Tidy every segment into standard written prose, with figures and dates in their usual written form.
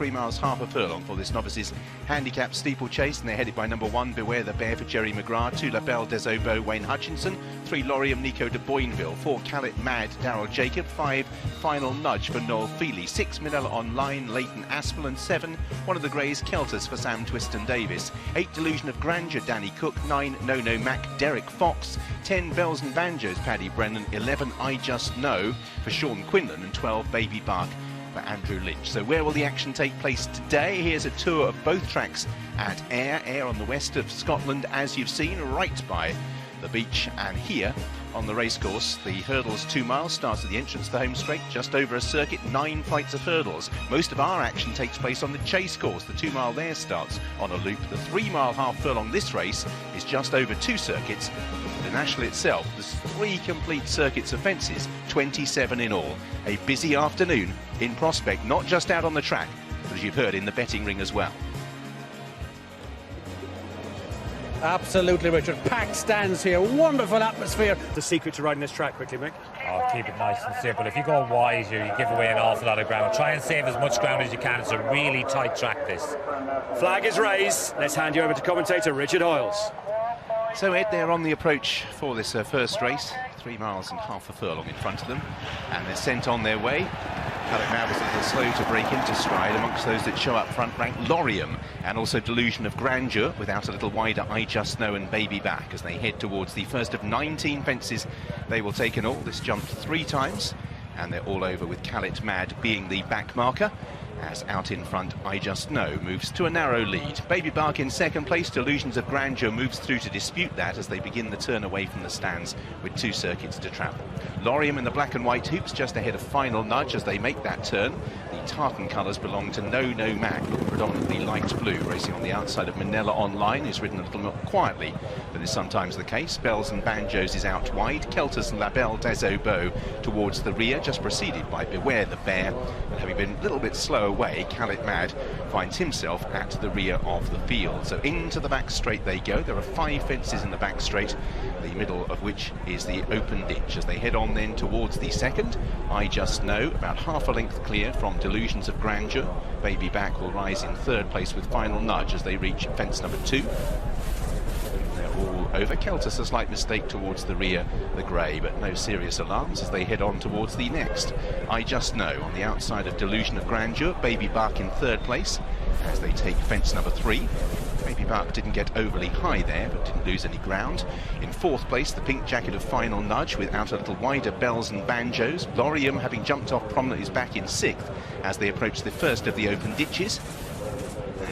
3 miles, half a furlong for this novices handicap steeplechase, and they're headed by number 1, Beware the Bear for Jerry McGrath, 2, La Belle des Obeaux, Wayne Hutchinson, 3, Lorium, Nico de Boinville, 4, Callet Mad, Darryl Jacob, 5, Final Nudge for Noel Feely, 6, Manila Online, Leighton Aspel, and 7, one of the Greys, Kelters for Sam Twiston Davis, 8, Delusion of Grandeur, Danny Cook, 9, No No Mac, Derek Fox, 10, Bells and Banjos, Paddy Brennan, 11, I Just Know for Sean Quinlan, and 12, Baby Bark for Andrew Lynch. So where will the action take place today? Here's a tour of both tracks at Ayr on the west of Scotland, as you've seen, right by the beach. And here on the racecourse, the hurdles 2 miles starts at the entrance to the home straight, just over a circuit, 9 flights of hurdles. Most of our action takes place on the chase course. The 2 mile there starts on a loop. The 3 mile half furlong this race is just over 2 circuits. The National itself, there's 3 complete circuits of fences, 27 in all. A busy afternoon in prospect, not just out on the track, but as you've heard, in the betting ring as well. Absolutely, Richard. Packed stands here, wonderful atmosphere. The secret to riding this track quickly, Mick? Oh, keep it nice and simple. If you go wide here, you give away an awful lot of ground. Try and save as much ground as you can. It's a really tight track, this. Flag is raised. Let's hand you over to commentator Richard Hoyles. So Ed, they're on the approach for this first race, 3 miles and half a furlong in front of them, and they're sent on their way. Callet Mad was a little slow to break into stride. Amongst those that show up front rank Lorium and also Delusion of Grandeur, without a little wider I Just Know and Baby Back as they head towards the first of 19 fences they will take in all. This jumped 3 times and they're all over, with Callet Mad being the back marker, as out in front I Just Know moves to a narrow lead. Baby Bark in second place. Delusions of Grandeur moves through to dispute that as they begin the turn away from the stands with 2 circuits to travel. Lorium in the black and white hoops just ahead of Final Nudge as they make that turn. The tartan colours belong to No No Mac, predominantly light blue, racing on the outside of Manila Online, who's ridden a little more quietly than is sometimes the case. Bells and Banjos is out wide. Kelters and La Belle des Obeaux towards the rear, just preceded by Beware the Bear. And having been a little bit slow away, Callet Mad finds himself at the rear of the field. So into the back straight they go. There are 5 fences in the back straight, the middle of which is the open ditch. As they head on then towards the second, I Just Know, about half a length clear from Delusions of Grandeur. Baby Back will rise in third place with Final Nudge as they reach fence number 2. They're all over. Keltus a slight mistake towards the rear, the grey, but no serious alarms as they head on towards the next. I Just Know on the outside of Delusion of Grandeur. Baby Bark in third place as they take fence number 3. Baby Bark didn't get overly high there, but didn't lose any ground. In fourth place, the pink jacket of Final Nudge, without a little wider Bells and Banjos. Lorium, having jumped off prominently, is back in 6th as they approach the first of the open ditches.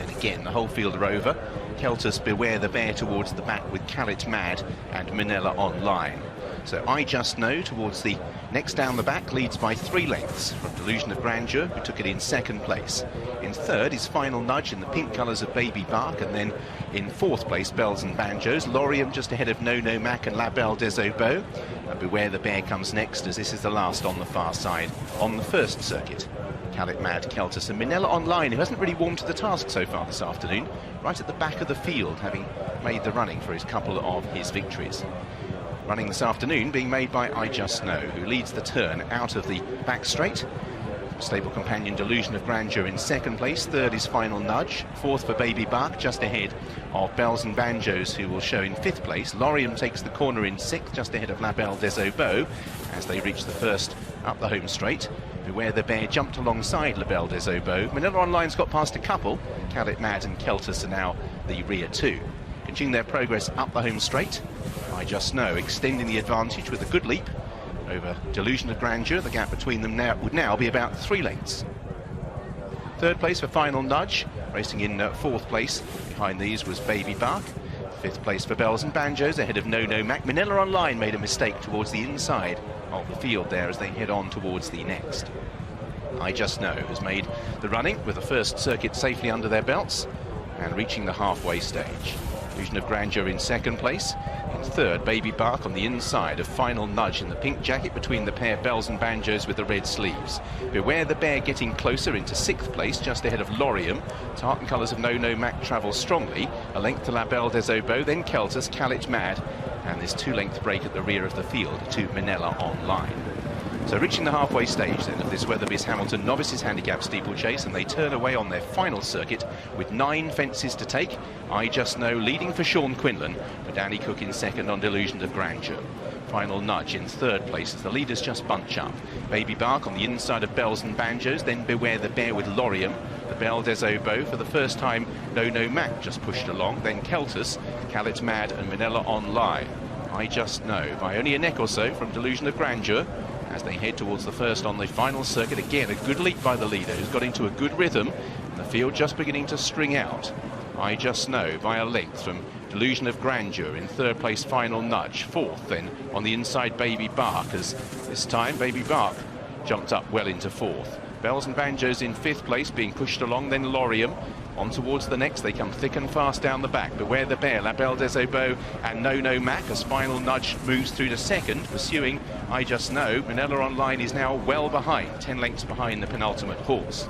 And again, the whole field are over. Keltus Beware the Bear towards the back with Callet Mad and Manila Online. So I Just Know towards the next down the back leads by 3 lengths from Delusion of Grandeur, who took it in second place. In third is Final Nudge in the pink colours of Baby Bark, and then in fourth place Bells and Banjos. Lorium just ahead of No No Mac and La Belle des Obeaux. Beware the Bear comes next, as this is the last on the far side on the first circuit. Callet Mad, Keltus and Manila Online, who hasn't really warmed to the task so far this afternoone, right at the back of the field, having made the running for his couple of his victories. Running this afternoon being made by I Just Know, who leads the turn out of the back straight. Stable companion Delusion of Grandeur in second place. Third is Final Nudge. Fourth for Baby Bark, just ahead of Bells and Banjos, who will show in 5th place. Lorium takes the corner in 6th, just ahead of La Belle des Obeaux as they reach the first up the home straight. Beware the Bear jumped alongside La Belle des Obeaux. Manila Online's got past a couple. Callet Mad and Keltus are now the rear 2. Continuing their progress up the home straight. I Just Know extending the advantage with a good leap over Delusion of Grandeur. The gap between them would now be about 3 lengths. Third place for Final Nudge, racing in 4th place. Behind these was Baby Bark. 5th place for Bells and Banjos, ahead of No No Mac. Manila Online made a mistake towards the inside of the field there as they head on towards the next. I Just Know has made the running with the first circuit safely under their belts and reaching the halfway stage. Delusion of Grandeur in second place. In third, Baby Bark on the inside of Final Nudge in the pink jacket between the pair Bells and Banjos with the red sleeves. Beware the Bear getting closer into 6th place, just ahead of Lorium. Tartan colours of No No Mac travel strongly. A length to La Belle des Obeaux, then Keltus, Callet Mad, and this 2-length break at the rear of the field to Manila Online. So reaching the halfway stage then of this Weatherbys Hamilton Novices Handicap Steeplechase, and they turn away on their final circuit with 9 fences to take. I Just Know leading for Sean Quinlan, but Danny Cook in second on Delusion of Grandeur. Final Nudge in third place as the leaders just bunch up. Baby Bark on the inside of Bells and Banjos, then Beware the Bear with Lorium. The Belle des Obeaux for the first time, No Mac just pushed along, then Keltus, Callet Mad and Manila Online. I Just Know by only a neck or so from Delusion of Grandeur as they head towards the first on the final circuit. Again, a good leap by the leader who's got into a good rhythm, and the field just beginning to string out. I Just Know by a length from Delusion of Grandeur in third place. Final Nudge fourth, then on the inside Baby Bark, as this time Baby Bark jumped up well into fourth. Bells and Banjos in fifth place, being pushed along, then Lorium. On towards the next, they come thick and fast down the back. Beware the Bear, La Belle des Obeaux and No Mac as Final Nudge moves through to second, pursuing I Just Know. Manila Online is now well behind, 10 lengths behind the penultimate horse.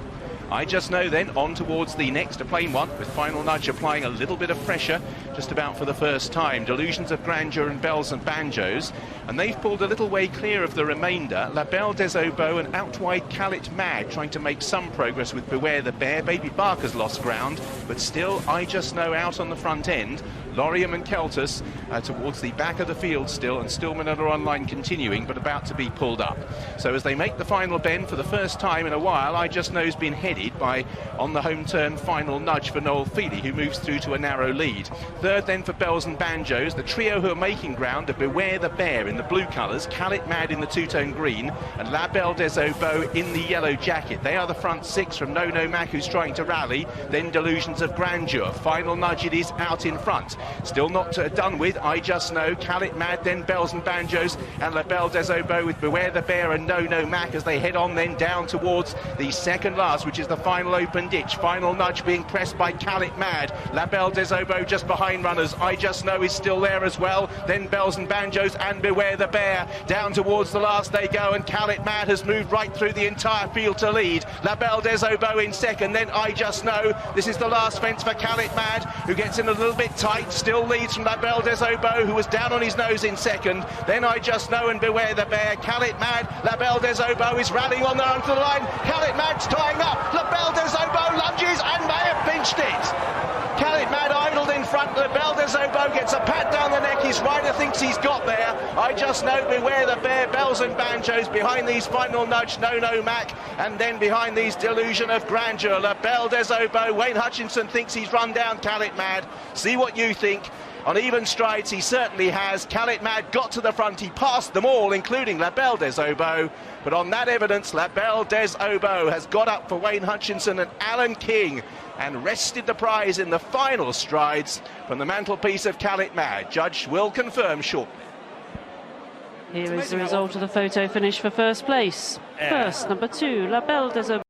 I Just Know then on towards the next, a plain one, with Final Nudge applying a little bit of pressure just about for the first time. Delusions of Grandeur and Bells and Banjos, and they've pulled a little way clear of the remainder. La Belle des Obeaux and out wide Callet Mad trying to make some progress with Beware the Bear. Baby Bark has lost ground, but still I Just Know out on the front end. Lorium and Keltus towards the back of the field still, and still Manila Online continuing, but about to be pulled up. So as they make the final bend for the first time in a while, I Just Know's been headed by, on the home turn, Final Nudge for Noel Feely, who moves through to a narrow lead. Third then for Bells and Banjos, the trio who are making ground are Beware the Bear in the blue colours, Callet Mad in the two-tone green, and La Belle des Obeaux in the yellow jacket. They are the front six from No Mac, who's trying to rally, then Delusions of Grandeur. Final Nudge it is out in front. Still not done with I Just Know, Callet Mad, then Bells and Banjos, and La Belle des Obeaux with Beware the Bear and No Mac as they head on then down towards the second last, which is the final open ditch. Final Nudge being pressed by Callet Mad. La Belle des Obeaux just behind runners. I Just Know is still there as well. Then Bells and Banjos and Beware the Bear. Down towards the last they go, and Callet Mad has moved right through the entire field to lead. La Belle des Obeaux in second, then I Just Know. This is the last fence for Callet Mad, who gets in a little bit tight. Still leads from La Belle des Obeaux, who was down on his nose in second. Then I Just Know and Beware the Bear. Callet Mad, La Belle des Obeaux is rallying on their own to the line. Callet Mad's tying up. La Belle des Obeaux lunges and may have pinched it. Callet Mad idled in front. La Belle des Obeaux gets a pat down the neck. His rider thinks he's got there. I Just Know, Beware the Bear, Bells and Banjos. Behind these Final Nudge, No Mac, and then behind these Delusion of Grandeur. La Belle des Obeaux. Wayne Hutchinson thinks he's run down Callet Mad. See what you think. On even strides, he certainly has. Callet Mad got to the front. He passed them all, including La Belle des Obeaux. But on that evidence, La Belle des Obeaux has got up for Wayne Hutchinson and Alan King and wrested the prize in the final strides from the mantelpiece of Callet Mad. Judge will confirm shortly. Here is the result of the photo finish for first place. First, number 2, La Belle des Obeaux.